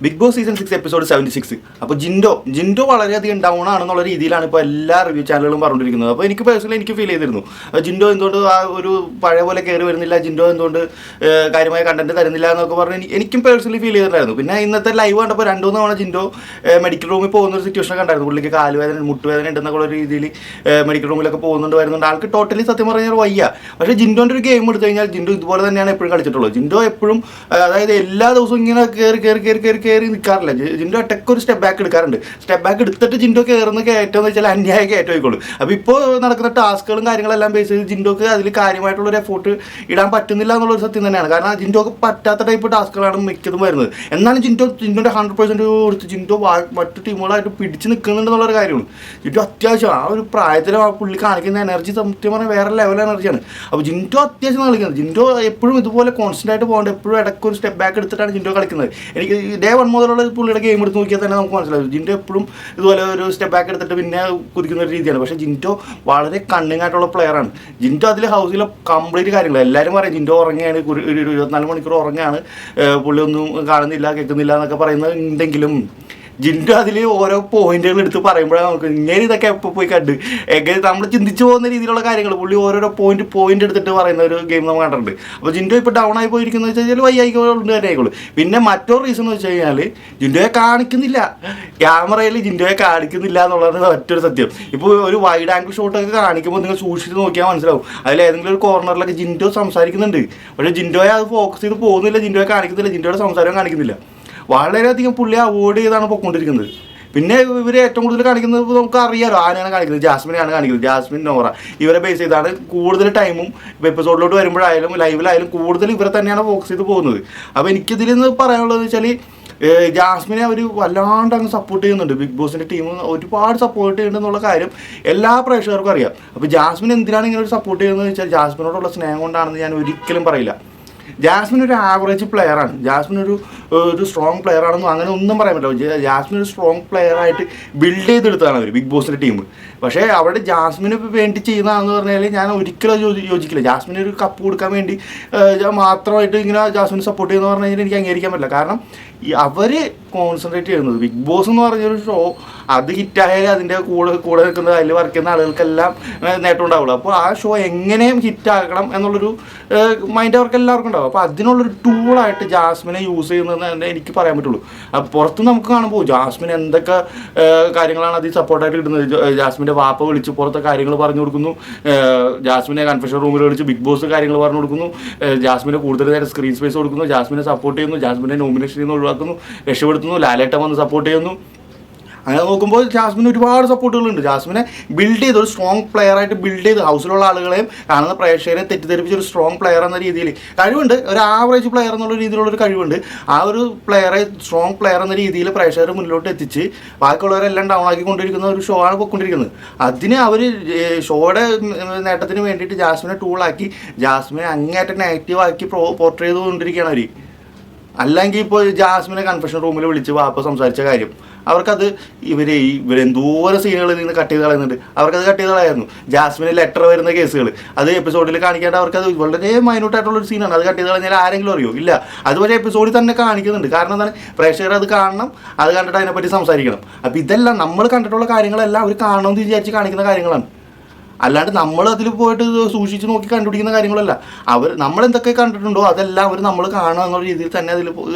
Big boss season 6 episode 76. അപ്പോൾ ജിൻഡോ വളരെയധികം down ആണെന്നുള്ള രീതിയിലാണ് ഇപ്പോൾ എല്ലാ റിവ്യൂ ചാനലുകളും പറഞ്ഞുകൊണ്ടിരിക്കുന്നത്. അപ്പോൾ എനിക്ക് പേഴ്സണലി എനിക്ക് ഫീൽ ചെയ്തിരുന്നു ജിൻഡോ എന്തുകൊണ്ട് ആ ഒരു പഴയ പോലെ കയറി വരുന്നില്ല, ജിൻഡോ എന്തുകൊണ്ട് കാര്യമായ കണ്ടന്റ് തരുന്നില്ല എന്നൊക്കെ പറഞ്ഞ് എനിക്കും പേഴ്സണലി ഫീൽ ചെയ്തിട്ടുണ്ടായിരുന്നു. പിന്നെ ഇന്നത്തെ ലൈവ് കണ്ടപ്പോൾ 2-3 തവണ ജിൻഡോ മെഡിക്കൽ റൂമിൽ പോകുന്ന ഒരു സിറ്റുവേഷൻ കണ്ടായിരുന്നു. പുള്ളിക്ക് കാലുവേദന മുട്ടുവേദന ഉണ്ടെന്നൊക്കെ രീതിയിൽ മെഡിക്കൽ റൂമിലൊക്കെ വരുന്നുണ്ട്. ആൾക്ക് ടോട്ടലി സത്യം പറഞ്ഞാൽ വയ്യ. പക്ഷേ ജിൻഡോൻ്റെ ഒരു ഗെയിം എടുത്തു കഴിഞ്ഞാൽ ജിൻഡോ ഇതുപോലെ തന്നെയാണ് എപ്പോഴും കളിച്ചിട്ടുള്ളത്. ജിൻഡോ എപ്പോഴും അതായത് എല്ലാ ദിവസവും ഇങ്ങനെ കയറി നിൽക്കാറില്ല. ജിൻഡോ ഒറ്റയ്ക്ക് ഒരു സ്റ്റെപ്പ് ബാക്ക് എടുക്കാറുണ്ട്. സ്റ്റെപ്പ് ബാക്ക് എടുത്തിട്ട് ജിൻഡോ കയറുന്ന കയറ്റം എന്ന് വെച്ചാൽ അന്യായ കയറ്റം ആയിക്കോളൂ. അപ്പോൾ ഇപ്പോൾ നടക്കുന്ന ടാസ്കുകളും കാര്യങ്ങളെല്ലാം ബേസ് ചെയ്ത് ജിൻഡോക്ക് അതിൽ കാര്യമായിട്ടുള്ളൊരു എഫോർട്ട് ഇടാൻ പറ്റുന്നില്ല എന്നുള്ളൊരു സത്യം തന്നെയാണ്. കാരണം ജിൻഡോക്ക് പറ്റാത്ത ടൈപ്പ് ടാസ്കുകളാണ് മിക്കതും വരുന്നത്. എന്നാലും ജിൻഡോൻ്റെ 100% കൊടുത്ത് ജിൻഡോ മറ്റു ടീമുകളായിട്ട് പിടിച്ച് നിൽക്കുന്നുണ്ടെന്നുള്ളൊരു കാര്യമാണ്. ജിൻഡോ അത്യാവശ്യം ആ ഒരു പ്രായത്തിൽ ആ പുള്ളി കാണിക്കുന്ന എനർജി സത്യം പറഞ്ഞാൽ വേറെ ലെവൽ എനർജിയാണ്. അപ്പോൾ ജിൻഡോ അത്യാവശ്യം കളിക്കുന്നത്. ജിൻഡോ എപ്പോഴും ഇതുപോലെ കോൺസ്റ്റൻ്റ് ആയിട്ട് പോകേണ്ട, എപ്പോഴും ഇടയ്ക്ക് ഒരു സ്റ്റെപ്പ് ബാക്ക് എടുത്തിട്ടാണ് ജിൻഡോ കളിക്കുന്നത്. എനിക്ക് ഡേ 1 മുതലുള്ള പുള്ളിയുടെ ഗെയിം എടുത്ത് നോക്കിയാൽ തന്നെ നമുക്ക് മനസ്സിലാവും ജിൻഡോ എപ്പോഴും ഇതുപോലെ ഒരു സ്റ്റെപ്പ് ബാക്ക് എടുത്തിട്ട് പിന്നെ കുതിക്കുന്ന ഒരു രീതിയാണ്. പക്ഷേ ജിൻഡോ വളരെ കണ്ണിങ് ആയിട്ടുള്ള പ്ലെയറാണ്. ജിൻഡോ അതിൽ ഹൗസിലെ കംപ്ലീറ്റ് കാര്യങ്ങൾ എല്ലാവരും പറയും ജിൻഡോ ഉറങ്ങുകയാണ്, ഒരു 24 മണിക്കൂർ ഉറങ്ങുകയാണ്, പുള്ളി ഒന്നും കാണുന്നില്ല കേൾക്കുന്നില്ല എന്നൊക്കെ പറയുന്നുണ്ടെങ്കിലും ജിൻഡോ അതിൽ ഓരോ പോയിന്റുകൾ എടുത്ത് പറയുമ്പോഴാണ് നമുക്ക് ഇങ്ങനെ ഇതൊക്കെ എപ്പോൾ പോയി കണ്ട് എങ്ങനെ നമ്മൾ ചിന്തിച്ചു പോകുന്ന രീതിയിലുള്ള കാര്യങ്ങൾ പുള്ളി ഓരോരോ പോയിന്റ് എടുത്തിട്ട് പറയുന്ന ഒരു ഗെയിം നമ്മൾ കണ്ടിട്ടുണ്ട്. അപ്പോൾ ജിൻഡോ ഇപ്പോൾ ഡൗൺ ആയി പോയിരിക്കുന്നത് വെച്ച് കഴിഞ്ഞാൽ വയ്യായിക്കൊണ്ട് തന്നെ ആയിക്കോളൂ. പിന്നെ മറ്റൊരു റീസൺ എന്ന് വെച്ച് കഴിഞ്ഞാൽ ജിൻഡോയെ കാണിക്കുന്നില്ല, ക്യാമറയിൽ ജിൻഡോയെ കാണിക്കുന്നില്ല എന്നുള്ളതാണ് മറ്റൊരു സത്യം. ഇപ്പോൾ ഒരു വൈഡ് ആംഗിൾ ഷോട്ടൊക്കെ കാണിക്കുമ്പോൾ നിങ്ങൾ സൂക്ഷിച്ച് നോക്കിയാൽ മനസ്സിലാവും. അതിൽ ഏതെങ്കിലും ഒരു കോർണറിലൊക്കെ ജിൻഡോ സംസാരിക്കുന്നുണ്ട്. പക്ഷേ ജിൻഡോയെ അത് ഫോക്കസ് ചെയ്ത് പോകുന്നില്ല, ജിൻഡോയെ കാണിക്കുന്നില്ല, ജിൻഡോയുടെ സംസാരം കാണിക്കുന്നില്ല. വളരെയധികം പുള്ളി അവോയ്ഡ് ചെയ്താണ് പോയിക്കൊണ്ടിരിക്കുന്നത്. പിന്നെ ഇവർ ഏറ്റവും കൂടുതൽ കാണിക്കുന്നത് നമുക്ക് അറിയാലോ ആരെയാണ് കാണിക്കുന്നത്, ജാസ്മിനെയാണ് കാണിക്കുന്നത്. ജാസ്മിൻ, നോറ ഇവരെ ബേസ് ചെയ്താണ് കൂടുതൽ ടൈമും ഇപ്പോൾ എപ്പിസോഡിലോട്ട് വരുമ്പോഴായാലും ലൈവിലായാലും കൂടുതൽ ഇവരെ തന്നെയാണ് ഫോക്കസ് ചെയ്ത് പോകുന്നത്. അപ്പോൾ എനിക്കിതിൽ നിന്ന് പറയാനുള്ളതെന്ന് വെച്ചാൽ ജാസ്മിനെ അവർ വല്ലാണ്ട് അങ്ങ് സപ്പോർട്ട് ചെയ്യുന്നുണ്ട്. ബിഗ് ബോസിൻ്റെ ടീം ഒരുപാട് സപ്പോർട്ട് ചെയ്യുന്നുണ്ടെന്നുള്ള കാര്യം എല്ലാ പ്രേക്ഷകർക്കും അറിയാം. അപ്പോൾ ജാസ്മിൻ എന്തിനാണ് ഇങ്ങനെ ഒരു സപ്പോർട്ട് ചെയ്യുന്നത് വെച്ചാൽ ജാസ്മിനോടുള്ള സ്നേഹം കൊണ്ടാണെന്ന് ഞാൻ ഒരിക്കലും പറയില്ല. ജാസ്മിൻ ഒരു ആവറേജ് പ്ലെയറാണ്, ജാസ്മിൻ ഒരു സ്ട്രോങ് പ്ലെയർ ആണെന്നും അങ്ങനെ ഒന്നും പറയാൻ പറ്റില്ല. ജാസ്മിൻ ഒരു സ്ട്രോങ് പ്ലെയറായിട്ട് ബിൽഡ് ചെയ്തെടുത്തതാണ് അവർ ബിഗ് ബോസിൻ്റെ ടീം. പക്ഷേ അവിടെ ജാസ്മിന് വേണ്ടി ചെയ്യുന്നതാണെന്ന് പറഞ്ഞാൽ ഞാൻ ഒരിക്കലും യോജിക്കില്ല. ജാസ്മിന് ഒരു കപ്പ് കൊടുക്കാൻ വേണ്ടി മാത്രമായിട്ട് ഇങ്ങനെ ജാസ്മിനെ സപ്പോർട്ട് ചെയ്യുന്ന പറഞ്ഞു കഴിഞ്ഞാൽ എനിക്ക് അംഗീകരിക്കാൻ പറ്റില്ല. കാരണം അവർ കോൺസെൻട്രേറ്റ് ചെയ്യുന്നത് ബിഗ് ബോസ് എന്ന് പറഞ്ഞൊരു ഷോ അത് ഹിറ്റായാലും അതിൻ്റെ കൂടെ നിൽക്കുന്നത് അതിൽ വർക്ക് ചെയ്യുന്ന ആളുകൾക്കെല്ലാം നേട്ടം ഉണ്ടാവുള്ളൂ. അപ്പോൾ ആ ഷോ എങ്ങനെയും ഹിറ്റാക്കണം എന്നുള്ളൊരു മൈൻഡ് അവർക്ക് എല്ലാവർക്കും ഉണ്ടാവും. അപ്പോൾ അതിനുള്ളൊരു ടൂളായിട്ട് ജാസ്മിനെ യൂസ് ചെയ്യുന്നതെന്ന് എനിക്ക് പറയാൻ പറ്റുള്ളൂ. അപ്പോൾ പുറത്ത് നമുക്ക് കാണുമ്പോൾ ജാസ്മിൻ എന്തൊക്കെ കാര്യങ്ങളാണ് അതിൽ സപ്പോർട്ടായിട്ട് കിട്ടുന്നത്. ജാസ്മിൻ്റെ വാപ്പ വിളിച്ച് പുറത്തെ കാര്യങ്ങൾ പറഞ്ഞു കൊടുക്കുന്നു, ജാസ്മിനെ കൺഫെഷൻ റൂമിൽ വിളിച്ച് ബിഗ് ബോസ് കാര്യങ്ങൾ പറഞ്ഞു കൊടുക്കുന്നു, ജാസ്മിനെ കൂടുതൽ നേരം സ്ക്രീൻ സ്പേസ് കൊടുക്കുന്നു, ജാസ്മിനെ സപ്പോർട്ട് ചെയ്യുന്നു, ജാസ്മിനെ നോമിനേഷൻ ചെയ്യുന്നു ഒഴിവാക്കുന്നു, രക്ഷപ്പെടുത്തുന്നു, ലാലേട്ടൻ വന്ന് സപ്പോർട്ട് ചെയ്യുന്നു. അങ്ങനെ നോക്കുമ്പോൾ ജാസ്മിന് ഒരുപാട് സപ്പോർട്ടുകളുണ്ട്. ജാസ്മിനെ ബിൽഡ് ചെയ്ത് ഒരു സ്ട്രോങ് പ്ലെയറായിട്ട് ബിൽഡ് ചെയ്ത് ഹൗസിലുള്ള ആളുകളെയും കാണുന്ന പ്രേക്ഷകരെ തെറ്റിദ്ധരിപ്പിച്ച ഒരു സ്ട്രോങ് പ്ലെയർ എന്ന രീതിയിൽ കഴിവുണ്ട്. ഒരു ആവറേജ് പ്ലെയർ എന്നുള്ള രീതിയിലുള്ളൊരു കഴിവുണ്ട്. ആ ഒരു പ്ലെയറെ സ്ട്രോങ് പ്ലെയർ എന്ന രീതിയിൽ പ്രേക്ഷകർ മുന്നിലോട്ട് എത്തിച്ച് ബാക്കിയുള്ളവരെല്ലാം ഡൗൺ ആക്കിക്കൊണ്ടിരിക്കുന്ന ഒരു ഷോ ആണ് പോയിക്കൊണ്ടിരിക്കുന്നത്. അതിന് അവർ ഷോയുടെ നേട്ടത്തിന് വേണ്ടിയിട്ട് ജാസ്മിനെ ടൂളാക്കി ജാസ്മിനെ അങ്ങേറ്റം നെഗറ്റീവാക്കി പോർട്രേ ചെയ്തുകൊണ്ടിരിക്കുകയാണ് അവർ. അല്ലെങ്കിൽ ഇപ്പോൾ ജാസ്മിനെ കൺഫെഷൻ റൂമിൽ വിളിച്ച് വാപ്പ സംസാരിച്ച കാര്യം അവർക്കത് ഇവരെന്തോരം സീനുകളിൽ നിന്ന് കട്ട് ചെയ്ത് കളയുന്നുണ്ട്. അവർക്കത് കട്ട് ചെയ്ത് കളയായിരുന്നു. ജാസ്മിന് ലെറ്റർ വരുന്ന കേസുകൾ അത് എപ്പിസോഡിൽ കാണിക്കേണ്ട അവർക്കത് വളരെ മൈന്യൂട്ടായിട്ടുള്ളൊരു സീനാണ്. അത് കട്ട് ചെയ്ത് കളഞ്ഞാൽ ആരെങ്കിലും അറിയോ? ഇല്ല. അതുപോലെ എപ്പിസോഡിൽ തന്നെ കാണിക്കുന്നുണ്ട്. കാരണം എന്താണ്, പ്രേക്ഷകർ അത് കാണണം, അത് കണ്ടിട്ട് അതിനെപ്പറ്റി സംസാരിക്കണം. അപ്പോൾ ഇതെല്ലാം നമ്മൾ കണ്ടിട്ടുള്ള കാര്യങ്ങളെല്ലാം അവർ കാണണമെന്ന് വിചാരിച്ച് കാണിക്കുന്ന കാര്യങ്ങളാണ്. അല്ലാണ്ട് നമ്മൾ അതിൽ പോയിട്ട് സൂക്ഷിച്ച് നോക്കി കണ്ടുപിടിക്കുന്ന കാര്യങ്ങളല്ല. നമ്മൾ എന്തൊക്കെ കണ്ടിട്ടുണ്ടോ അതെല്ലാം നമ്മൾ കാണുക എന്നുള്ള രീതിയിൽ തന്നെ അതിൽ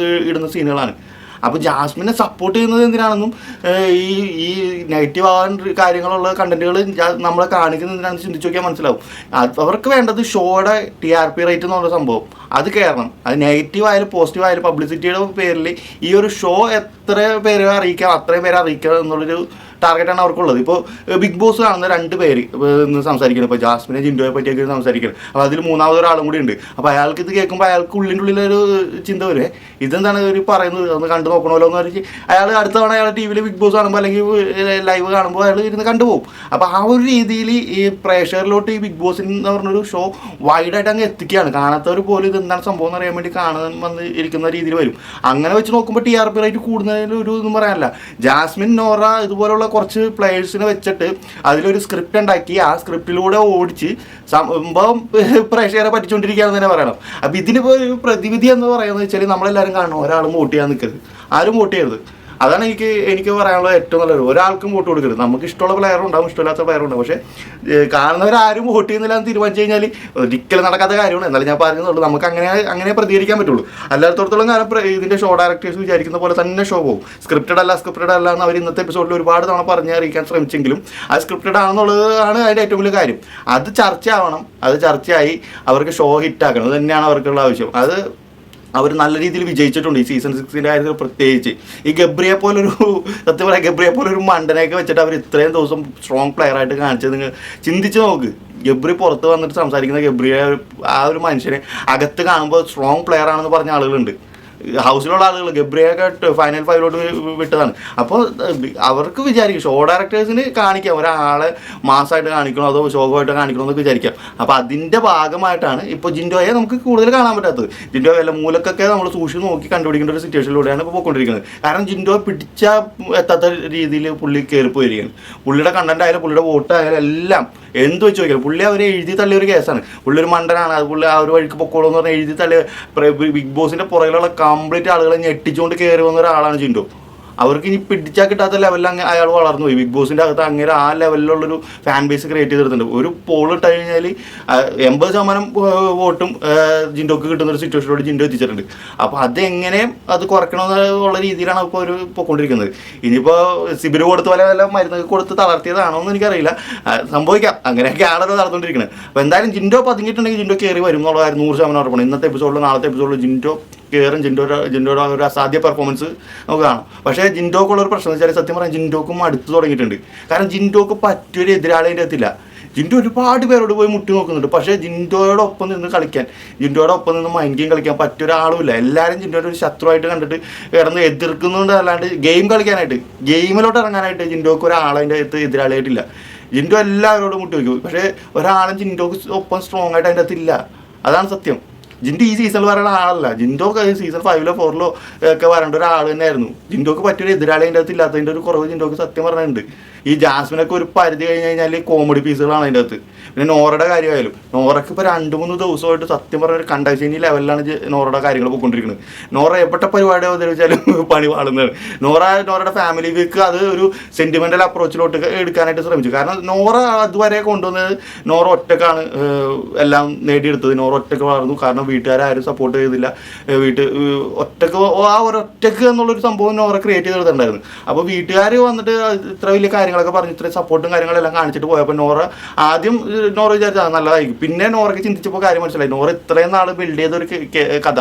ഇടുന്ന സീനുകളാണ്. അപ്പോൾ ജാസ്മിനെ സപ്പോർട്ട് ചെയ്യുന്നത് എന്തിനാണെന്നും ഈ നെഗറ്റീവ് ആവാൻ കാര്യങ്ങളുള്ള കണ്ടന്റുകൾ നമ്മളെ കാണിക്കുന്നത് എന്തിനാണെന്ന് ചിന്തിച്ച് നോക്കിയാൽ മനസ്സിലാവും. അവർക്ക് വേണ്ടത് ഷോയുടെ TRP റേറ്റ് എന്നുള്ള സംഭവം അത് കയറണം. അത് നെഗറ്റീവ് ആയാലും പോസിറ്റീവ് ആയാലും പബ്ലിസിറ്റിയുടെ പേരിൽ ഈ ഒരു ഷോ എത്ര പേരെ അറിയിക്കാം അത്രയും പേരെ അറിയിക്കുക എന്നുള്ളൊരു ടാർഗറ്റാണ് അവർക്കുള്ളത്. ഇപ്പോൾ ബിഗ് ബോസ് കാണുന്ന 2 പേര് ഇന്ന് സംസാരിക്കുന്നത്, ഇപ്പോൾ ജാസ്മിനെ ജിൻഡോയെ പറ്റിയൊക്കെ സംസാരിക്കുന്നത്. അപ്പോൾ അതിൽ 3ാമത് ഒരാളും കൂടി ഉണ്ട്. അപ്പോൾ അയാൾക്ക് ഇത് കേൾക്കുമ്പോൾ അയാൾക്ക് ഉള്ളിലൊരു ചിന്ത വരെ ഇതെന്താണ് ഇവർ പറയുന്നത്, ഒന്ന് കണ്ടു നോക്കണമല്ലോ എന്ന് പറഞ്ഞ് അയാൾ അടുത്ത തവണ അയാൾ TV ബിഗ് ബോസ് കാണുമ്പോൾ അല്ലെങ്കിൽ ലൈവ് കാണുമ്പോൾ അയാൾ ഇരുന്ന് കണ്ടുപോകും. അപ്പോൾ ആ ഒരു രീതിയിൽ ഈ പ്രേക്ഷകരിലോട്ട് ഈ ബിഗ് ബോസ് എന്ന് പറഞ്ഞൊരു ഷോ വൈഡായിട്ട് അങ്ങ് എത്തിക്കുകയാണ്. കാണാത്തവർ പോലും ഇതെന്താണ് സംഭവം എന്ന് അറിയാൻ വേണ്ടി കാണാൻ വന്ന് ഇരിക്കുന്ന രീതിയിൽ വരും. അങ്ങനെ വെച്ച് നോക്കുമ്പോൾ TRP റേറ്റ് കൂടുന്നതിൽ ഒരു ഇതൊന്നും പറയാനില്ല. ജാസ്മിൻ, നോറ ഇതുപോലുള്ള കുറച്ച് പ്ലേയേഴ്സിനെ വെച്ചിട്ട് അതിലൊരു സ്ക്രിപ്റ്റ് ഉണ്ടാക്കി ആ സ്ക്രിപ്റ്റിലൂടെ ഓടിച്ച് സംഭവം പ്രേക്ഷകരെ പറ്റിച്ചുകൊണ്ടിരിക്കുകയാണെന്ന് തന്നെ പറയണം. അപ്പം ഇതിനിപ്പോൾ ഒരു പ്രതിവിധി എന്ന് പറയുന്നത് വെച്ചാൽ നമ്മളെല്ലാവരും കാണണം, ഒരാളും വോട്ട് ചെയ്യാൻ നിൽക്കരുത്, ആരും വോട്ട് ചെയ്യരുത്. അതാണ് എനിക്ക് പറയാനുള്ളത് ഏറ്റവും നല്ലത്. ഒരാൾക്കും വോട്ട് കൊടുക്കരുത്. നമുക്ക് ഇഷ്ടമുള്ള പ്ലെയറും ഉണ്ടാവും, ഇഷ്ടമില്ലാത്ത പ്ലെയറും ഉണ്ടാവും. പക്ഷേ കാണുന്നവരാരും വോട്ട് ചെയ്യുന്നില്ല എന്ന് തീരുമാനിച്ചു കഴിഞ്ഞാൽ ഒരിക്കലും നടക്കാത്ത കാര്യമാണ്. എന്നാലും ഞാൻ പറഞ്ഞതുള്ളൂ, നമുക്ക് അങ്ങനെ പ്രതികരിക്കാൻ പറ്റുള്ളൂ. അല്ലാത്തടത്തോളം കാലം ഇതിൻ്റെ ഷോ ഡയറക്ടേഴ്സ് വിചാരിക്കുന്ന പോലെ തന്നെ ഷോ പോകും. സ്ക്രിപ്റ്റഡ് അല്ല എന്ന് അവർ ഇന്നത്തെ എപ്പിസോഡിൽ ഒരുപാട് തവണ പറഞ്ഞറിയിക്കാൻ ശ്രമിച്ചെങ്കിലും അത് സ്ക്രിപ്റ്റഡ് ആണെന്നുള്ളതാണ് അതിൻ്റെ ഏറ്റവും വലിയ കാര്യം. അത് ചർച്ചയാവണം, അത് ചർച്ചയായി അവർക്ക് ഷോ ഹിറ്റാക്കണം. അത് തന്നെയാണ് അവർക്കുള്ള ആവശ്യം. അത് അവർ നല്ല രീതിയിൽ വിജയിച്ചിട്ടുണ്ട് ഈ സീസൺ 6 കാര്യത്തിൽ. പ്രത്യേകിച്ച് ഈ ഗബ്രിയെ പോലൊരു സത്യം പറയാം, ഗബ്രിയെ പോലൊരു മണ്ടനെയൊക്കെ വെച്ചിട്ട് അവർ ഇത്രയും ദിവസം സ്ട്രോങ് പ്ലെയർ ആയിട്ട് കാണിച്ചത് നിങ്ങൾ ചിന്തിച്ച് നോക്ക്. ഗബ്രി പുറത്ത് വന്നിട്ട് സംസാരിക്കുന്ന ഗബ്രിയെ ആ ഒരു മനുഷ്യനെ അകത്ത് കാണുമ്പോൾ സ്ട്രോങ് പ്ലെയർ ആണെന്ന് പറഞ്ഞ ആളുകളുണ്ട്. ഹൗസിലുള്ള ആളുകൾ ഗബ്രിയൊക്കെ ഫൈനൽ 5 വിട്ടതാണ്. അപ്പോൾ അവർക്ക് വിചാരിക്കും ഷോ ഡയറക്ടേഴ്സിന് കാണിക്കാം ഒരാളെ മാസമായിട്ട് കാണിക്കണോ അതോ ശോകമായിട്ട് കാണിക്കണോ എന്നൊക്കെ വിചാരിക്കാം. അപ്പോൾ അതിൻ്റെ ഭാഗമായിട്ടാണ് ഇപ്പോൾ ജിൻഡോയെ നമുക്ക് കൂടുതൽ കാണാൻ പറ്റാത്തത്. ജിൻഡോ വല്ല മൂലക്കൊക്കെ നമ്മൾ സൂക്ഷിച്ച് നോക്കി കണ്ടുപിടിക്കേണ്ട ഒരു സിറ്റുവേഷനിലൂടെയാണ് ഇപ്പോൾ പോയിക്കൊണ്ടിരിക്കുന്നത്. കാരണം ജിൻഡോ എത്താത്ത രീതിയിൽ പുള്ളി കയറിപ്പോയിരിക്കുകയാണ്. പുള്ളിയുടെ കണ്ടന്റ് ആയാലും പുള്ളിയുടെ വോട്ട് ആയാലും എല്ലാം എന്ത് വെച്ച് നോക്കിയാലും പുള്ളി അവരെ എഴുതി തള്ളിയ ഒരു കേസാണ്. പുള്ളി ഒരു മണ്ടനാണ്, അത് പുള്ളി ആ ഒരു വഴിക്ക് പൊക്കോളൂ എന്ന് പറഞ്ഞാൽ എഴുതി തള്ളിയ ബിഗ് ബോസിൻ്റെ പുറകിലുള്ള കംപ്ലീറ്റ് ആളുകളെ ഞെട്ടിച്ചുകൊണ്ട് കയറി വന്ന ഒരാളാണ് ജിൻഡോ. അവർക്ക് ഇനി പിടിച്ചാൽ കിട്ടാത്ത ലെവലിൽ അയാൾ വളർന്നു പോയി. ബിഗ് ബോസിൻ്റെ അകത്ത് അങ്ങനെ ആ ലെവലിലുള്ളൊരു ഫാൻ ബേസ് ക്രിയേറ്റ് ചെയ്തെടുത്തിട്ടുണ്ട്. ഒരു പോൾ ഇട്ട് കഴിഞ്ഞാൽ 80% വോട്ടും ജിൻഡോക്ക് കിട്ടുന്ന ഒരു സിറ്റുവേഷനോട് ജിൻഡോ എത്തിച്ചിട്ടുണ്ട്. അപ്പോൾ അതെങ്ങനെ അത് കുറയ്ക്കണമെന്നുള്ള രീതിയിലാണ് ഇപ്പോൾ ഒരു പൊയ്ക്കൊണ്ടിരിക്കുന്നത്. ഇനിയിപ്പോൾ സിബിര് കൊടുത്ത പോലെ വല്ല മരുന്ന് കൊടുത്ത് തളർത്തിയതാണോ എന്ന് എനിക്കറിയില്ല, സംഭവിക്കാം. അങ്ങനെയൊക്കെയാണല്ലോ നടന്നുകൊണ്ടിരിക്കുന്നത്. അപ്പോൾ എന്തായാലും ജിൻഡോ പതുങ്ങിയിട്ടുണ്ടെങ്കിൽ ജിൻഡോ കയറി വരും എന്നുള്ള കാര്യം 100% ഉറപ്പാണ്. ഇന്നത്തെ എപ്പിസോഡിൽ നാളത്തെ എപ്പിസോഡിൽ ജിൻഡോ കയറും. ജിൻഡോയുടെ ഒരു അസാധ്യ പെർഫോമൻസ് നമുക്ക് കാണാം. പക്ഷേ ജിൻഡോക്കുള്ള ഒരു പ്രശ്നം എന്ന് വെച്ചാൽ സത്യം പറഞ്ഞാൽ ജിൻഡോക്കും അടുത്ത് തുടങ്ങിയിട്ടുണ്ട്. കാരണം ജിൻഡോക്ക് പറ്റിയൊരു എതിരാളിൻ്റെ എത്തില്ല. ജിൻഡോ ഒരുപാട് പേരോട് പോയി മുട്ടി നോക്കുന്നുണ്ട്. പക്ഷേ ജിൻഡോയോടൊപ്പം നിന്ന് കളിക്കാൻ, ജിൻഡോയോടൊപ്പം നിന്ന് മൈൻഡ് ഗെയിം കളിക്കാൻ പറ്റിയൊരാളുമില്ല. എല്ലാവരും ജിൻഡോയുടെ ഒരു ശത്രുവായിട്ട് കണ്ടിട്ട് കിടന്ന് എതിർക്കുന്നുണ്ട്. അല്ലാണ്ട് ഗെയിം കളിക്കാനായിട്ട്, ഗെയിമിലോട്ട് ഇറങ്ങാനായിട്ട് ജിൻഡോക്ക് ഒരാളതിൻ്റെ എതിരാളിയായിട്ടില്ല. ജിൻഡോ എല്ലാവരോടും മുട്ടി വയ്ക്കും. പക്ഷേ ഒരാളും ജിൻഡോക്ക് ഒപ്പം സ്ട്രോങ് ആയിട്ട് അതിൻ്റെ അകത്തില്ല. അതാണ് സത്യം. ജിൻഡോ ഈ സീസണിൽ പറയുന്ന ആളല്ല. ജിൻഡോ സീസൺ 5 4 ഒക്കെ വരേണ്ട ഒരാൾ തന്നെയായിരുന്നു. ജിൻഡോക്ക് പറ്റിയൊരു എതിരാളി അതിൻ്റെ അകത്ത് ഇല്ലാത്തതിൻ്റെ ഒരു കുറവ് ജിൻഡോക്ക് സത്യം പറഞ്ഞിട്ടുണ്ട്. ഈ ജാസ്മിനൊക്കെ ഒരു പരിധി കഴിഞ്ഞ് കഴിഞ്ഞാൽ കോമഡി പീസുകളാണ് അതിൻ്റെ അകത്ത്. പിന്നെ നോറയുടെ കാര്യമായാലും നോറയ്ക്ക് ഇപ്പോൾ 2-3 ദിവസമായിട്ട് സത്യം പറഞ്ഞ ഒരു കണ്ടക്ഷനി ലെവലിലാണ് നോറയുടെ കാര്യങ്ങൾ പോയിക്കൊണ്ടിരിക്കുന്നത്. നോറ എപ്പോഴത്തെ പരിപാടി അവതരിച്ചാലും പണി പാടുന്നതാണ്. നോറയുടെ ഫാമിലി വീക്ക് അത് ഒരു സെൻറ്റിമെൻ്റൽ അപ്രോച്ചിലോട്ട് എടുക്കാനായിട്ട് ശ്രമിച്ചു. കാരണം നോറ അതുവരെ കൊണ്ടുവന്നത് നോറ ഒറ്റക്കാണ് എല്ലാം നേടിയെടുത്തത്. നോറ ഒറ്റക്ക് വളർന്നു. കാരണം വീട്ടുകാരും സപ്പോർട്ട് ചെയ്തില്ല. ആ ഒരൊറ്റക്ക് എന്നുള്ളൊരു സംഭവം നോറ ക്രിയേറ്റ് ചെയ്തെടുത്തിട്ടുണ്ടായിരുന്നു. അപ്പോൾ വീട്ടുകാർ വന്നിട്ട് ഇത്ര വലിയ കാര്യങ്ങളൊക്കെ പറഞ്ഞ് ഇത്ര സപ്പോർട്ടും കാര്യങ്ങളെല്ലാം കാണിച്ചിട്ട് പോയപ്പോൾ നോറ ആദ്യം വിചാരിച്ചാൽ നല്ലതായിരിക്കും. പിന്നെ നോറയ്ക്ക് ചിന്തിച്ചപ്പോൾ കാര്യം മനസ്സിലായി. നോറ ഇത്രയും നാൾ ബിൽഡ് ചെയ്തൊരു കഥ,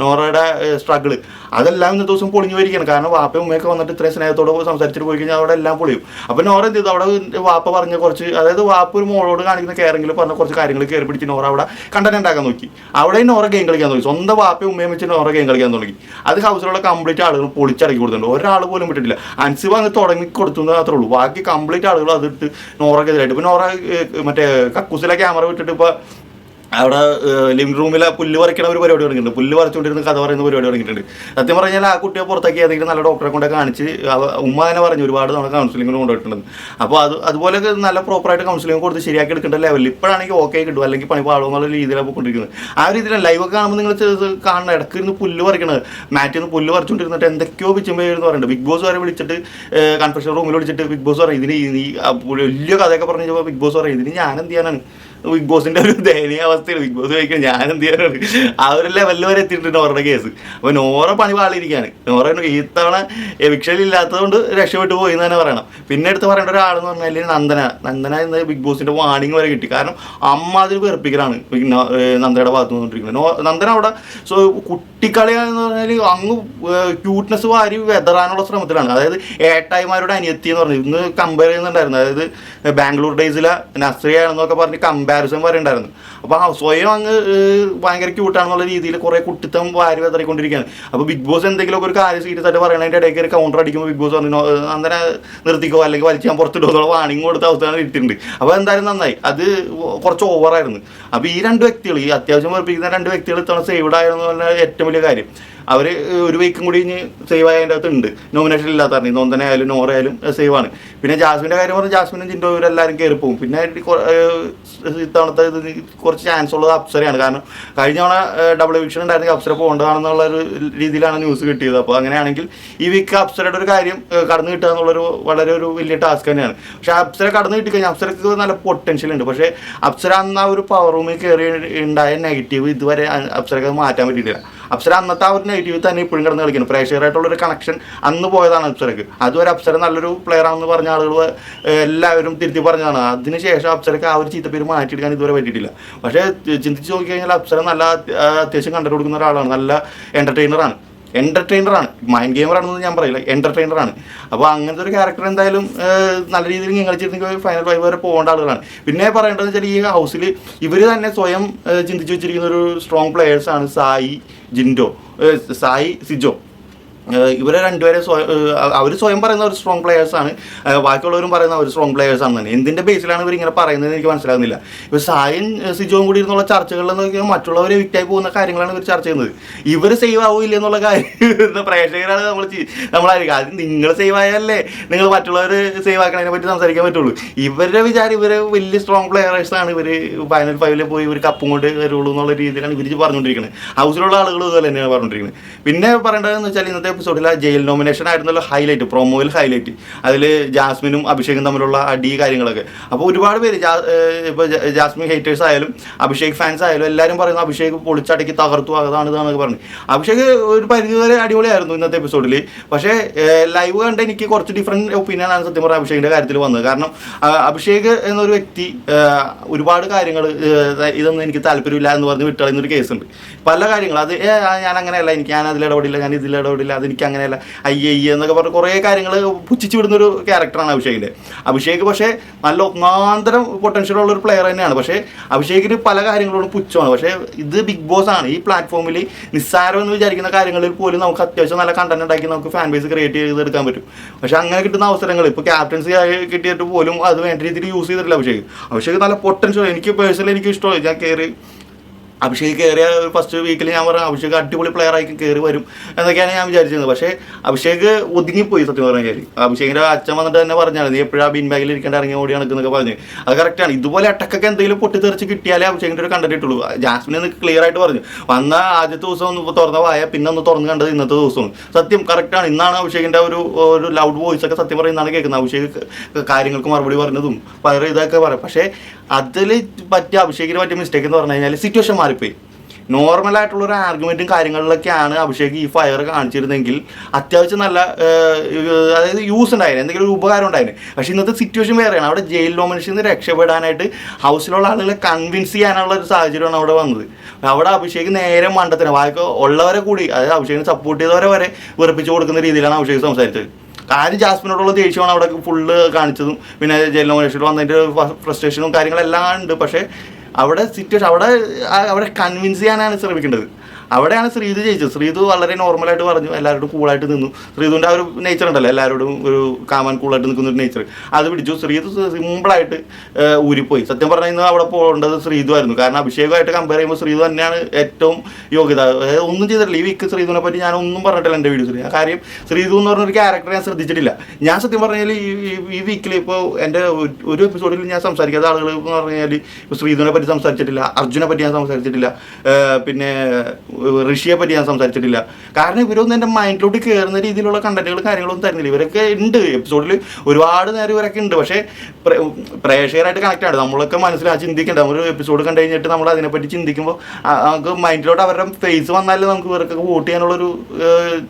നോറയുടെ സ്ട്രഗിൾ, അതെല്ലാം ഇന്ന ദിവസം പൊളിഞ്ഞു പോയിരിക്കുകയാണ്. കാരണം വാപ്പയും ഉമ്മയൊക്കെ വന്നിട്ട് ഇത്രയും സ്നേഹത്തോടെ സംസാരിച്ചിട്ട് പോയി കഴിഞ്ഞാൽ അവിടെ എല്ലാം പൊളിയും. അപ്പോൾ നോറ എന്ത് ചെയ്തു, അവിടെ വാപ്പ പറഞ്ഞ കുറച്ച്, അതായത് വാപ്പ ഒരു മോളോട് കാണിക്കുന്ന കെയറെങ്കിലും പറഞ്ഞ കുറച്ച് കാര്യങ്ങൾ കയറി പിടിച്ച് നോറ അവിടെ കണ്ടന്റ് ഉണ്ടാക്കാൻ നോക്കി. അവിടെ നോറ ഗെയിം കളിക്കാൻ തുടങ്ങി. സ്വന്തം വാപ്പയും ഉമ്മയും വെച്ച് നോറ ഗെയിം കളിക്കാൻ തുടങ്ങി. അത് ഹൗസിലുള്ള കംപ്ലീറ്റ് ആളുകൾ പൊളിച്ചടക്കി കൊടുത്തിട്ടുണ്ട്. ഒരാൾ പോലും വിട്ടിട്ടില്ല. അൻസിബ അങ്ങ് തുടങ്ങി കൊടുത്തു എന്ന് മാത്രമേ ഉള്ളൂ. ബാക്കി കംപ്ലീറ്റ് ആളുകൾ അതിട്ട് നോറക്കെതിരായിട്ട്. ഇപ്പോൾ നോറ മറ്റേ കക്കൂസിലെ ക്യാമറ വിട്ടിട്ട് ഇപ്പോൾ അവിടെ ലിവിംഗ് റൂമിലെ പുല്ല് പറിക്കണ ഒരു പരിപാടി തുടങ്ങിയിട്ടുണ്ട്. പുല്ല് പറിച്ചുകൊണ്ടിരുന്ന കഥ പറയുന്ന പരിപാടി തുടങ്ങിയിട്ടുണ്ട്. സത്യം പറഞ്ഞാൽ ആ കുട്ടിയെ പുറത്താക്കി ഏതെങ്കിലും നല്ല ഡോക്ടറെ കൊണ്ട് കാണിച്ച് ഉമ്മ തന്നെ പറഞ്ഞു ഒരുപാട് നമ്മൾ കൗൺസിലിങ്ങിന് കൊണ്ടുപോയിട്ടുണ്ട്. അപ്പോൾ അതുപോലെ നല്ല പ്രോപ്പറായിട്ട് കൗൺസിലിംഗ് കൊടുത്ത് ശരിയാക്കി എടുക്കേണ്ട ലെവലിൽ ഇപ്പോഴാണെങ്കിൽ ഓക്കെ കിട്ടും, അല്ലെങ്കിൽ പണി പാടും എന്നുള്ള രീതിയിലാണ് പോയിക്കൊണ്ടിരിക്കുന്നത്. ആ ഒരു രീതിയിലാണ് ലൈവൊക്കെ കാണുമ്പോൾ നിങ്ങൾ കാണണം. ഇടയ്ക്ക് ഇരുന്ന് പുല്ല് പറിക്കണത്, മാറ്റിൽ നിന്ന് പുല്ല് പറിച്ചുകൊണ്ടിരുന്നിട്ട് എന്തൊക്കെയോ പിച്ചുമ്പോഴെന്ന് പറയുന്നുണ്ട്. ബിഗ് ബോസ് വരെ വിളിച്ചിട്ട് കൺഫെഷൻ റൂമിൽ വിളിച്ചിട്ട് ബിഗ് ബോസ് പറയും ഇതിന് ഈ വലിയ കഥയൊക്കെ പറഞ്ഞു. ബിഗ് ബോസ് പറയും ഇതിന് ഞാൻ എന്ത് ചെയ്യാനാണ്. ബിഗ് ബോസിൻ്റെ ഒരു ദയനീയ അവസ്ഥയാണ്. ബിഗ് ബോസ് ചോദിക്കാൻ ഞാൻ എന്ത് ചെയ്യാനാണ്. ആ ഒരു ലെവലിൽ വരെ എത്തിയിട്ടുണ്ട് നോറയുടെ കേസ്. അപ്പോൾ നോറ പണി പാളിയിരിക്കുകയാണ്. നോറ ഇത്തവണ എവിക്ഷൻ ഇല്ലാത്തതുകൊണ്ട് രക്ഷപ്പെട്ടു പോയി എന്ന് തന്നെ പറയണം. പിന്നെ എടുത്ത് പറയേണ്ട ഒരാളെന്ന് പറഞ്ഞാൽ നന്ദന ഇന്ന് ബിഗ് ബോസിൻ്റെ വാണിംഗ് വരെ കിട്ടി. കാരണം അമ്മ അതിൽ വെറുപ്പിക്കലാണ് നന്ദനയുടെ ഭാഗത്ത് നിന്നിട്ടിരിക്കുന്നത്. നന്ദന അവിടെ കുട്ടിക്കളി എന്ന് പറഞ്ഞാൽ അങ്ങ് ക്യൂട്ട്നെസ് വാരി വെതറാനുള്ള ശ്രമത്തിലാണ്. അതായത് ഏട്ടായിമാരുടെ അനിയത്തി എന്ന് പറഞ്ഞു ഇന്ന് കമ്പയർ ചെയ്യുന്നുണ്ടായിരുന്നു. അതായത് ബാംഗ്ലൂർ ഡേയ്സിലെ നസ്രിയാണെന്നൊക്കെ പറഞ്ഞ് കമ്പാരിസൺ വരെ ഉണ്ടായിരുന്നു. അപ്പോൾ സ്വയം അങ്ങ് ഭയങ്കര ക്യൂട്ടാണെന്നുള്ള രീതിയിൽ കുറേ കുട്ടിത്തം വാരി വെതറിക്കൊണ്ടിരിക്കുകയാണ്. അപ്പോൾ ബിഗ് ബോസ് എന്തെങ്കിലുമൊക്കെ ഒരു കാര്യം സീരിയസ് ആയിട്ട് പറയണതിൻ്റെ ഇടയ്ക്ക് ഒരു കൗണ്ടർ അടിക്കുമ്പോൾ ബിഗ് ബോസ് പറഞ്ഞു അങ്ങനെ നിർത്തിക്കോ അല്ലെങ്കിൽ വലിച്ച് ഞാൻ പുറത്തിട്ടോ എന്നുള്ള വാണിംഗ് കൊടുത്ത അവസ്ഥയാണ് ഇട്ടിട്ടുണ്ട്. അപ്പോൾ എന്തായാലും നന്നായി. അത് കുറച്ച് ഓവറായിരുന്നു. അപ്പോൾ ഈ രണ്ട് വ്യക്തികൾ, ഈ അത്യാവശ്യം വെറുപ്പിക്കുന്ന രണ്ട് വ്യക്തികൾ ഇത്തവണ സേവ്ഡ് ആയെന്ന് പറഞ്ഞാൽ ഏറ്റവും വലിയ കാര്യം. അവർ ഒരു വീക്കും കൂടി ഇനി സേവ് ആയതിൻ്റെ അകത്ത് ഉണ്ട്. നോമിനേഷൻ ഇല്ലാത്ത പറഞ്ഞു, നോന്തനെ ആയാലും നോറ ആയാലും സേവ് ആണ്. പിന്നെ ജാസ്മിൻ്റെ കാര്യം പറഞ്ഞാൽ ജാസ്മിനും ജിൻഡോ ഇവരെല്ലാവരും കയറി പോകും. പിന്നെ ഇത്തവണത്തെ കുറച്ച് ചാൻസ് ഉള്ളത് അപ്സരയാണ്. കാരണം കഴിഞ്ഞ തവണ ഡബിൾ എവിക്ഷൻ ഉണ്ടായിരുന്നെങ്കിൽ അപ്സര പോകേണ്ടതാണെന്നുള്ള ഒരു രീതിയിലാണ് ന്യൂസ് കിട്ടിയത്. അപ്പോൾ അങ്ങനെയാണെങ്കിൽ ഈ വീക്ക് അപ്സരയുടെ ഒരു കാര്യം കടന്നു കിട്ടുക എന്നുള്ളൊരു വളരെ ഒരു വലിയ ടാസ്ക് തന്നെയാണ്. പക്ഷേ അപ്സര കടന്നു കിട്ടിക്കഴിഞ്ഞാൽ അപ്സരക്ക് നല്ല പൊട്ടൻഷ്യൽ ഉണ്ട്. പക്ഷേ അപ്സര അന്ന് ആ ഒരു പവർ റൂമിൽ കയറി ഉണ്ടായ നെഗറ്റീവ് ഇതുവരെ അപ്സരക്ക് മാറ്റാൻ പറ്റിയിട്ടില്ല. അപ്സര അന്നത്തെ ആ ഒരു നെഗറ്റീവ് തന്നെ ഇപ്പോഴും കിടന്ന് കളിക്കുന്നു. പ്രേക്ഷകരായിട്ടുള്ളൊരു കണക്ഷൻ അന്ന് പോയതാണ് അപ്സരക്ക്. അതുവരെ അപ്സര നല്ലൊരു പ്ലെയർ ആണെന്ന് പറഞ്ഞ ആളുകൾ എല്ലാവരും തിരുത്തി പറഞ്ഞതാണ്. അതിനുശേഷം അപ്സരക്ക് ആ ഒരു ചീത്തപ്പേര് മാറ്റിയെടുക്കാൻ ഇതുവരെ പറ്റിയിട്ടില്ല. പക്ഷേ ചിന്തിച്ച് നോക്കിക്കഴിഞ്ഞാൽ അപ്സര നല്ല അത്യാവശ്യം കണ്ടു കൊടുക്കുന്ന ഒരാളാണ്. നല്ല എൻ്റർടൈനറാണ്. മൈൻഡ് ഗെയിമറാണെന്ന് ഞാൻ പറയില്ല, എൻ്റർടൈനറാണ്. അപ്പോൾ അങ്ങനത്തെ ഒരു ക്യാരക്ടർ എന്തായാലും നല്ല രീതിയിൽ കളിച്ചിരുന്നെങ്കിൽ ഫൈനൽ 5 വരെ പോകേണ്ട ആളുകളാണ്. പിന്നെ പറയേണ്ടതെന്ന് വെച്ചാൽ ഈ ഹൗസിൽ ഇവർ തന്നെ സ്വയം ചിന്തിച്ച് വെച്ചിരിക്കുന്ന ഒരു സ്ട്രോങ് പ്ലെയേഴ്സാണ് സായി, ജിൻഡോ, സായി, സിജോ. ഇവരെ രണ്ടുപേരെ അവർ സ്വയം പറയുന്ന ഒരു സ്ട്രോങ് പ്ലെയേഴ്സാണ്. ബാക്കിയുള്ളവരും പറയുന്ന ഒരു സ്ട്രോങ് പ്ലെയേഴ്സാണ് തന്നെ. എന്തിൻ്റെ ബേസിലാണ് ഇവർ ഇങ്ങനെ പറയുന്നത് എനിക്ക് മനസ്സിലാകുന്നില്ല. ഇപ്പോൾ സായും സിജോയും കൂടി ഇരുന്നുള്ള ചർച്ചകളിൽ നോക്കിയാൽ മറ്റുള്ളവരെ വിറ്റായി പോകുന്ന കാര്യങ്ങളാണ് ഇവർ ചർച്ച ചെയ്യുന്നത്. ഇവർ സേവ് ആവില്ല എന്നുള്ള കാര്യം പ്രേക്ഷകരാണ് നമ്മളായിരിക്കും. അത് നിങ്ങൾ സേവ് ആയാലേ നിങ്ങൾ മറ്റുള്ളവർ സേവ് ആക്കണതിനെ പറ്റി സംസാരിക്കാൻ പറ്റുള്ളൂ. ഇവരുടെ വിചാരം ഇവർ വലിയ സ്ട്രോങ് പ്ലെയേഴ്സാണ്, ഇവർ ഫൈനൽ 5 പോയി ഇവർ കപ്പും കൊണ്ട് വരുള്ളൂ എന്നുള്ള രീതിയിലാണ് ഇവർ പറഞ്ഞുകൊണ്ടിരിക്കുന്നത്. ഹൗസിലുള്ള ആളുകൾ ഇതുപോലെ തന്നെയാണ് പറഞ്ഞുകൊണ്ടിരിക്കുന്നത്. പിന്നെ പറയേണ്ടതെന്ന് വെച്ചാൽ ഇന്നത്തെ എപ്പിസോഡിൽ ജയിൽ നോമിനേഷൻ ആയിരുന്നല്ലോ ഹൈലൈറ്റ്, പ്രൊമോയിൽ ഹൈലൈറ്റ്. അതിൽ ജാസ്മിനും അഭിഷേകും തമ്മിലുള്ള അടി കാര്യങ്ങളൊക്കെ. അപ്പോൾ ഒരുപാട് പേര് ഇപ്പോൾ ജാസ്മിൻ ഹേറ്റേഴ്സ് ആയാലും അഭിഷേക് ഫാൻസ് ആയാലും എല്ലാവരും പറയുന്നു അഭിഷേക് പൊളിച്ചടക്കി തകർത്തു, അതാണെന്നൊക്കെ പറഞ്ഞു. അഭിഷേക് ഒരു പരിധിവരെ അടിപൊളിയായിരുന്നു ഇന്നത്തെ എപ്പിസോഡിൽ. പക്ഷേ ലൈവ് കണ്ട് എനിക്ക് കുറച്ച് ഡിഫറെൻറ്റ് ഒപ്പീനിയനാണ് സത്യം പറഞ്ഞാൽ അഭിഷേകിൻ്റെ കാര്യത്തിൽ വന്നത്. കാരണം അഭിഷേക് എന്നൊരു വ്യക്തി ഒരുപാട് കാര്യങ്ങൾ ഇതൊന്നും എനിക്ക് താല്പര്യമില്ല എന്ന് പറഞ്ഞ് വിട്ടളയുന്നൊരു കേസുണ്ട്. പല കാര്യങ്ങൾ അത് ഞാൻ അങ്ങനെയല്ല, ഞാൻ അതിലിടപെടില്ല, ഞാൻ ഇതിലിടപെടില്ല, അതെനിക്ക് അങ്ങനെയല്ല, അയ്യ എന്നൊക്കെ പറഞ്ഞ് കുറേ കാര്യങ്ങൾ പുച്ഛിച്ച് വിടുന്നൊരു ക്യാരക്ടറാണ് അഭിഷേകിൻ്റെ. അഭിഷേക് പക്ഷേ നല്ല ഒന്നാന്തരം പൊട്ടൻഷ്യൽ ഉള്ളൊരു പ്ലെയർ തന്നെയാണ്. പക്ഷേ അഭിഷേകിന് പല കാര്യങ്ങളോടും പുച്ഛമാണ്. പക്ഷേ ഇത് ബിഗ് ബോസ് ആണ്. ഈ പ്ലാറ്റ്ഫോമിൽ നിസ്സാരം എന്ന് വിചാരിക്കുന്ന കാര്യങ്ങളിൽ പോലും നമുക്ക് അത്യാവശ്യം നല്ല കണ്ടന്റ് ഉണ്ടാക്കി നമുക്ക് ഫാൻ ബേസ് ക്രിയേറ്റ് ചെയ്തെടുക്കാൻ പറ്റും. പക്ഷേ അങ്ങനെ കിട്ടുന്ന അവസരങ്ങൾ ഇപ്പോൾ ക്യാപ്റ്റൻസി കിട്ടിയിട്ട് പോലും അത് വേണ്ട രീതിയിൽ യൂസ് ചെയ്തിട്ടില്ല അഭിഷേക് നല്ല പൊട്ടൻഷ്യൽ. എനിക്ക് പേഴ്സണലി എനിക്ക് ഇഷ്ടമായി. ഞാൻ കയറി അഭിഷേക് കയറിയ ഫസ്റ്റ് വീക്കിൽ ഞാൻ പറഞ്ഞു അഭിഷേക് അടിപൊളി പ്ലെയർ ആയി കയറി വരും എന്നൊക്കെയാണ് ഞാൻ വിചാരിച്ചിരുന്നത്. പക്ഷേ അഭിഷേക് ഒതുങ്ങിപ്പോയി സത്യം പറഞ്ഞാൽ. അഭിഷേകിൻ്റെ അച്ഛൻ വന്നിട്ട് തന്നെ പറഞ്ഞാൽ നീ എപ്പോഴാണ് ബിൻ ബാഗിൽ ഇരിക്കേണ്ട ഇറങ്ങി ഓടി നടക്കുന്നൊക്കെ പറഞ്ഞു. അത് കറക്റ്റാണ്. ഇതുപോലെ അട്ടക്കൊക്കെ എന്തെങ്കിലും പൊട്ടിത്തെറിച്ച് കിട്ടിയാലേ അഭിഷേകിൻ്റെ ഒരു കണ്ടന്റ് ഇട്ടുള്ളൂ. ജാസ്മിൻ ഒന്ന് ക്ലിയർ ആയിട്ട് പറഞ്ഞു. വന്ന ആദ്യത്തെ ദിവസം ഒന്ന് തുറന്ന വായ പിന്നെ ഒന്ന് തുറന്ന് കണ്ടത് ഇന്നത്തെ ദിവസമാണ്. സത്യം കറക്റ്റാണ്. ഇന്നാണ് അഭിഷേകിൻ്റെ ഒരു ലൗഡ് വോയിസ് ഒക്കെ സത്യം പറയുന്നതാണ് കേൾക്കുന്നത്. അഭിഷേക് കാര്യങ്ങൾക്ക് മറുപടി പറഞ്ഞതും പല ഇതൊക്കെ പറയും. പക്ഷേ അതിൽ പറ്റിയ അഭിഷേകിന് പറ്റിയ മിസ്റ്റേക്ക് എന്ന് പറഞ്ഞു കഴിഞ്ഞാൽ സിറ്റുവേഷൻ മാറിപ്പോയി. നോർമലായിട്ടുള്ളൊരു ആർഗ്യുമെൻറ്റും കാര്യങ്ങളിലൊക്കെയാണ് അഭിഷേക് ഈ ഫയർ കാണിച്ചിരുന്നെങ്കിൽ അത്യാവശ്യം നല്ല അതായത് യൂസ് ഉണ്ടായിരുന്നു, എന്തെങ്കിലും ഒരു ഉപകാരം ഉണ്ടായിരുന്നു. പക്ഷേ ഇന്നത്തെ സിറ്റുവേഷൻ വേറെയാണ്. അവിടെ ജയിൽ നോമിനേഷനിൽ നിന്ന് രക്ഷപ്പെടാനായിട്ട് ഹൗസിലുള്ള ആളുകളെ കൺവിൻസ് ചെയ്യാനുള്ള ഒരു സാഹചര്യമാണ് അവിടെ വന്നത്. അവിടെ അഭിഷേക് നേരെ മണ്ടത്തിന് വായിക്ക് ഉള്ളവരെ കൂടി, അതായത് അഭിഷേകിനെ സപ്പോർട്ട് ചെയ്തവരെ വരെ വെറുപ്പിച്ച് കൊടുക്കുന്ന രീതിയിലാണ് അഭിഷേക് സംസാരിച്ചത്. കാര്യം ജാസ്മിനോടുള്ള ദേഷ്യമാണ് അവിടെ ഫുള്ള് കാണിച്ചതും. പിന്നെ ജയിൽ നോമിനേഷനിൽ വന്നതിൻ്റെ ഫ്രസ്ട്രേഷനും കാര്യങ്ങളെല്ലാം ഉണ്ട്. പക്ഷേ അവിടെ സിറ്റുവേഷൻ അവിടെ കൺവിൻസ് ചെയ്യാനാണ് ശ്രമിക്കേണ്ടത്. അവിടെയാണ് ശ്രീതു ജയിച്ചത്. ശ്രീതു വളരെ നോർമലായിട്ട് പറഞ്ഞു, എല്ലാവരോടും കൂളായിട്ട് നിന്നു. ശ്രീതുവിൻ്റെ ആ ഒരു നേച്ചർ ഉണ്ടല്ലോ, എല്ലാവരോടും ഒരു കാമൻ കൂളായിട്ട് നിൽക്കുന്ന ഒരു നേച്ചർ അത് പിടിച്ചു. ശ്രീതു സിമ്പിളായിട്ട് ഊരിപ്പോയി. സത്യം പറഞ്ഞു കഴിഞ്ഞാൽ അവിടെ പോകേണ്ടത് ശ്രീതു ആയിരുന്നു. കാരണം അഭിഷേകമായിട്ട് കമ്പയർ ചെയ്യുമ്പോൾ ശ്രീതു തന്നെയാണ് ഏറ്റവും യോഗ്യത. അതായത് ഒന്നും ചെയ്തിട്ടില്ല. ഈ വീക്ക് ശ്രീതുവിനെ പറ്റി ഞാൻ ഒന്നും പറഞ്ഞിട്ടില്ല എൻ്റെ വീഡിയോസിൽ. ആ കാര്യം ശ്രീതു എന്ന് പറഞ്ഞൊരു ക്യാരക്ടർ ഞാൻ ശ്രദ്ധിച്ചിട്ടില്ല. ഞാൻ സത്യം പറഞ്ഞാൽ ഈ വീക്കിൽ ഇപ്പോൾ എൻ്റെ ഒരു എപ്പിസോഡിൽ ഞാൻ സംസാരിക്കാത്ത ആളുകൾ എന്ന് പറഞ്ഞു കഴിഞ്ഞാൽ ഇപ്പോൾ ശ്രീതുവിനെ പറ്റി സംസാരിച്ചിട്ടില്ല, അർജുനെ പറ്റി ഞാൻ സംസാരിച്ചിട്ടില്ല, പിന്നെ ഋഷിയെ പറ്റി ഞാൻ സംസാരിച്ചിട്ടില്ല. കാരണം ഇവരൊന്നും എൻ്റെ മൈൻഡിലോട്ട് കയറുന്ന രീതിയിലുള്ള കണ്ടന്റുകളും കാര്യങ്ങളൊന്നും തരുന്നില്ല. ഇവരൊക്കെ ഉണ്ട് എപ്പിസോഡിൽ ഒരുപാട് നേരം ഇവരൊക്കെ ഉണ്ട്. പക്ഷേ പ്രേക്ഷകരായിട്ട് കണക്ട് ആണ്. നമ്മളൊക്കെ മനസ്സിലാക്കി ചിന്തിക്കേണ്ട. ഒരു എപ്പിസോഡ് കണ്ടു കഴിഞ്ഞിട്ട് നമ്മൾ അതിനെപ്പറ്റി ചിന്തിക്കുമ്പോൾ നമുക്ക് മൈൻഡിലോട്ട് അവരുടെ ഫേസ് വന്നാലേ നമുക്ക് ഇവർക്കൊക്കെ വോട്ട് ചെയ്യാനുള്ളൊരു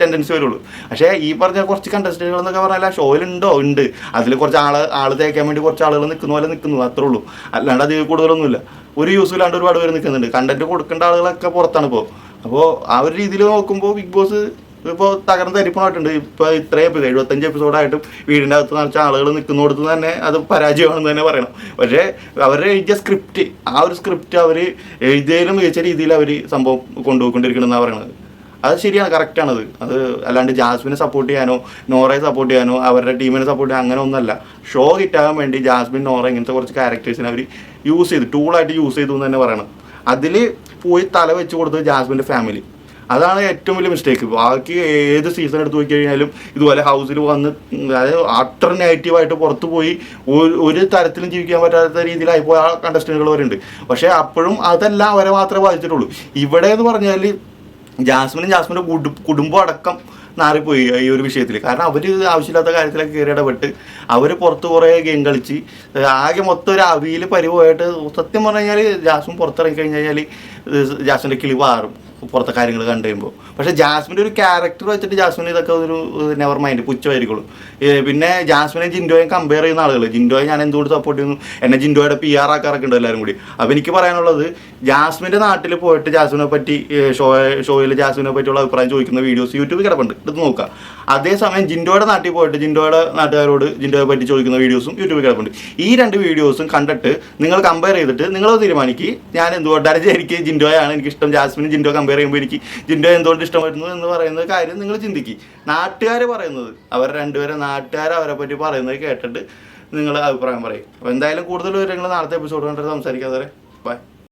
ടെൻഡൻസി വരുള്ളൂ. പക്ഷേ ഈ പറഞ്ഞ കുറച്ച് കണ്ടസ്റ്റന്റുകൾ എന്നൊക്കെ പറഞ്ഞാൽ ഷോയിലുണ്ടോ ഉണ്ട്, അതിൽ കുറച്ച് ആൾ തേക്കാൻ വേണ്ടി കുറച്ച് ആളുകൾ നിൽക്കുന്ന പോലെ നിൽക്കുന്നു, അത്രേ ഉള്ളൂ. അല്ലാണ്ട് അതിൽ കൂടുതലൊന്നുമില്ല. ഒരു യൂസ് ഇല്ലാണ്ട് ഒരുപാട് പേര് നിൽക്കുന്നുണ്ട്. കണ്ടന്റ് കൊടുക്കേണ്ട ആളുകളൊക്കെ പുറത്താണ് ഇപ്പോൾ. അപ്പോൾ ആ ഒരു രീതിയിൽ നോക്കുമ്പോൾ ബിഗ് ബോസ് ഇപ്പോൾ തകർന്ന് തരിപ്പണമായിട്ടുണ്ട്. ഇപ്പോൾ ഇത്രയും 75 എപ്പിസോഡായിട്ടും വീടിൻ്റെ അകത്ത് നിറച്ച ആളുകൾ നിൽക്കുന്നിടത്ത് തന്നെ അത് പരാജയമാണെന്ന് തന്നെ പറയണം. പക്ഷേ അവരുടെ എഴുതിയ സ്ക്രിപ്റ്റ്, ആ ഒരു സ്ക്രിപ്റ്റ് അവർ എഴുതിയതിലും മികച്ച രീതിയിൽ അവർ സംഭവം കൊണ്ടുപോയിക്കൊണ്ടിരിക്കണമെന്നാണ് പറയണത്. അത് ശരിയാണ്, കറക്റ്റാണത്. അത് അല്ലാണ്ട് ജാസ്മിനെ സപ്പോർട്ട് ചെയ്യാനോ നോറയെ സപ്പോർട്ട് ചെയ്യാനോ അവരുടെ ടീമിനെ സപ്പോർട്ട് ചെയ്യാനോ അങ്ങനെ ഒന്നല്ല. ഷോ ഹിറ്റാകാൻ വേണ്ടി ജാസ്മിൻ, നോറ ഇങ്ങനത്തെ കുറച്ച് ക്യാരക്ടേഴ്സിനെ അവർ യൂസ് ചെയ്തു, ടൂളായിട്ട് യൂസ് ചെയ്തു എന്ന് തന്നെ പറയണം. അതിൽ പോയി തല വെച്ച് കൊടുത്തത് ജാസ്മിൻ്റെ ഫാമിലി. അതാണ് ഏറ്റവും വലിയ മിസ്റ്റേക്ക്. ബാക്കി ഏത് സീസൺ എടുത്ത് നോക്കി കഴിഞ്ഞാലും ഇതുപോലെ ഹൗസിൽ വന്ന് അതായത് അത്ര നെഗറ്റീവായിട്ട് പുറത്ത് പോയി ഒരു തരത്തിലും ജീവിക്കാൻ പറ്റാത്ത രീതിയിലായി പോയ കണ്ടസ്റ്റന്റുകൾ വരെ ഉണ്ട്. പക്ഷേ അപ്പോഴും അതെല്ലാം അവരെ മാത്രമേ ബാധിച്ചിട്ടുള്ളൂ. ഇവിടെ എന്ന് പറഞ്ഞാൽ ജാസ്മിൻ്റെ കുടുംബം അടക്കം നാറിപ്പോയി ഈ ഒരു വിഷയത്തിൽ. കാരണം അവർ ആവശ്യമില്ലാത്ത കാര്യത്തിലൊക്കെ കയറി ഇടപെട്ട് അവർ പുറത്ത് കുറേ ഗെയിം കളിച്ച് ആകെ മൊത്തം ഒരു അവിയിൽ പരിവായിട്ട്. സത്യം പറഞ്ഞു കഴിഞ്ഞാൽ ജാസ്മിൻ പുറത്തിറങ്ങി കഴിഞ്ഞ് കഴിഞ്ഞാൽ ജാസ്മിൻ്റെ കിളി മാറും പുറത്തെ കാര്യങ്ങൾ കണ്ടു കഴിയുമ്പോൾ. പക്ഷേ ജാസ്മിൻ്റെ ഒരു ക്യാരക്ടർ വെച്ചിട്ട് ജാസ്മിൻ ഇതൊക്കെ ഒരു നെവർ മൈൻഡ് പുച്ഛമായിരിക്കുള്ളൂ. പിന്നെ ജാസ്മിനെ ജിൻഡോയും കമ്പയർ ചെയ്യുന്ന ആളുകൾ, ജിൻഡോയെ ഞാൻ എന്തുകൊണ്ട് സപ്പോർട്ട് ചെയ്യുന്നു, എന്നെ ജിൻഡോയുടെ PR ആക്കാറൊക്കെ ഉണ്ട് എല്ലാവരും കൂടി. അപ്പോൾ എനിക്ക് പറയാനുള്ളത്, ജാസ്മിൻ്റെ നാട്ടിൽ പോയിട്ട് ജാസ്മിനെ പറ്റി ഷോയിൽ ജാസ്മിനെ പറ്റിയുള്ള അഭിപ്രായം ചോദിക്കുന്ന വീഡിയോസ് യൂട്യൂബിൽ കിടപ്പുണ്ട്, എടുത്ത് നോക്കുക. അതേസമയം ജിൻഡോയുടെ നാട്ടിൽ പോയിട്ട് ജിൻഡോയുടെ നാട്ടുകാരോട് ജിൻഡോയെ പറ്റി ചോദിക്കുന്ന വീഡിയോസും യൂട്യൂബിൽ കിടപ്പുണ്ട്. ഈ 2 വീഡിയോസും കണ്ടിട്ട് നിങ്ങൾ കമ്പയർ ചെയ്തിട്ട് നിങ്ങൾ തീരുമാനിക്കുക ഞാൻ എന്തുകൊണ്ടാണ് എനിക്ക് ജിൻഡോയാണ് എനിക്കിഷ്ടം, ജാസ്മിനും ജിൻഡോ കമ്പയർ ചെയ്യുമ്പോൾ എനിക്ക് ജിൻഡോ എന്തുകൊണ്ട് ഇഷ്ടമായിരുന്നു എന്ന് പറയുന്ന കാര്യം നിങ്ങൾ ചിന്തിക്കുക. നാട്ടുകാർ പറയുന്നത്, അവർ രണ്ടുപേരെ നാട്ടുകാർ അവരെ പറ്റി പറയുന്നത് കേട്ടിട്ട് നിങ്ങൾ അഭിപ്രായം പറയും. അപ്പോൾ എന്തായാലും കൂടുതൽ വിവരങ്ങൾ നാളത്തെ എപ്പിസോഡ് കണ്ടിട്ട് സംസാരിക്കാതെ